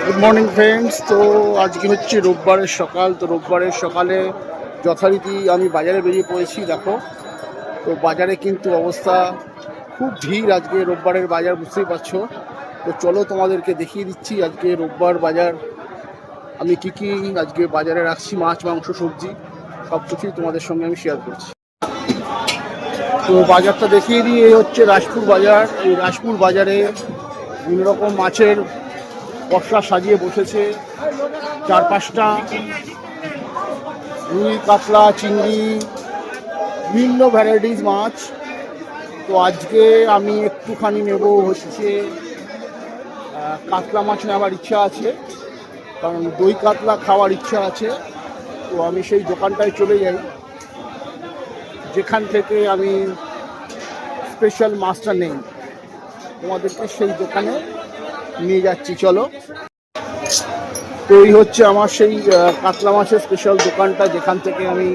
Good morning friends. তো আজকে হচ্ছে রোববারের সকাল। তো রোববারের সকালে যথারীতি আমি বাজারে বেরিয়ে পড়েছি। দেখো, তো বাজারে কিন্তু অবস্থা খুব ভিড়। আজকে রোববারের বাজার, বুঝতেই পারছো। তো চলো তোমাদেরকে দেখিয়ে দিচ্ছি আজকে রোববার বাজার আমি কি কি আজকে বাজারে রাখছি। মাছ, মাংস, সবজি সব কিছুই তোমাদের সঙ্গে আমি শেয়ার করছি। তো বাজারটা দেখিয়ে দিই। এই হচ্ছে রাজপুর বাজার। এই রাজপুর বাজারে বিভিন্ন রকম মাছের পসরা সাজিয়ে বসেছে। 4-5টা রুই, কাতলা, চিংড়ি, বিভিন্ন ভ্যারাইটিস মাছ। তো আজকে আমি একটুখানি নেব হচ্ছে কাতলা মাছ নেওয়ার ইচ্ছা আছে, কারণ দই কাতলা খাওয়ার ইচ্ছা আছে। তো আমি সেই দোকানটায় চলে যাই যেখান থেকে আমি স্পেশাল মাছটা নেই। তোমাদেরকে সেই দোকানে নিয়ে যাচ্ছি, চলো। তো এই হচ্ছে আমার সেই কাতলা মাছের স্পেশাল দোকানটা, যেখান থেকে আমি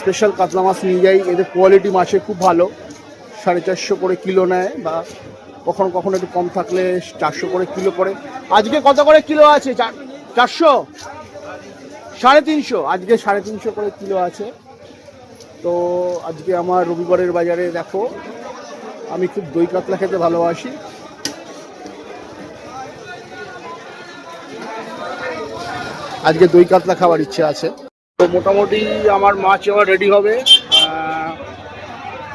স্পেশাল কাতলা মাছ নিয়ে যাই। এদের কোয়ালিটি মাছে খুব ভালো। 450 করে কিলো নেয়, বা কখনো কখনো একটু কম থাকলে 400 করে কিলো পড়ে। আজকে কত করে কিলো আছে? 400, 350। আজকে 350 করে কিলো আছে। তো আজকে আমার রবিবারের বাজারে দেখো, আমি খুব দই কাতলা খেতে ভালোবাসি। আজকে দই কাতলা খাওয়ার ইচ্ছে আছে। তো মোটামুটি আমার মাছ এবার রেডি হবে।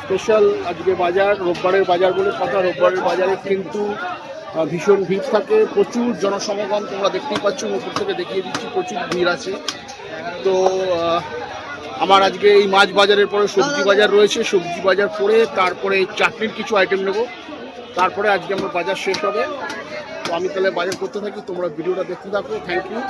স্পেশাল আজকে বাজার, রোববারের বাজার বলে কথা। রোববারের বাজারে কিন্তু ভীষণ ভিড় থাকে, প্রচুর জনসমাগম। তোমরা দেখতেই পাচ্ছ, উপর থেকে দেখিয়ে দিচ্ছি, প্রচুর ভিড় আছে। তো আমার আজকে এই মাছ বাজারের পরে সবজি বাজার রয়েছে। সবজি বাজার করে তারপরে চাটনির কিছু আইটেম নেব, তারপরে আজকে আমার বাজার শেষ হবে। তো আমি তাহলে বাজার করতে থাকি, তোমরা ভিডিওটা দেখতে থাকো। Thank you.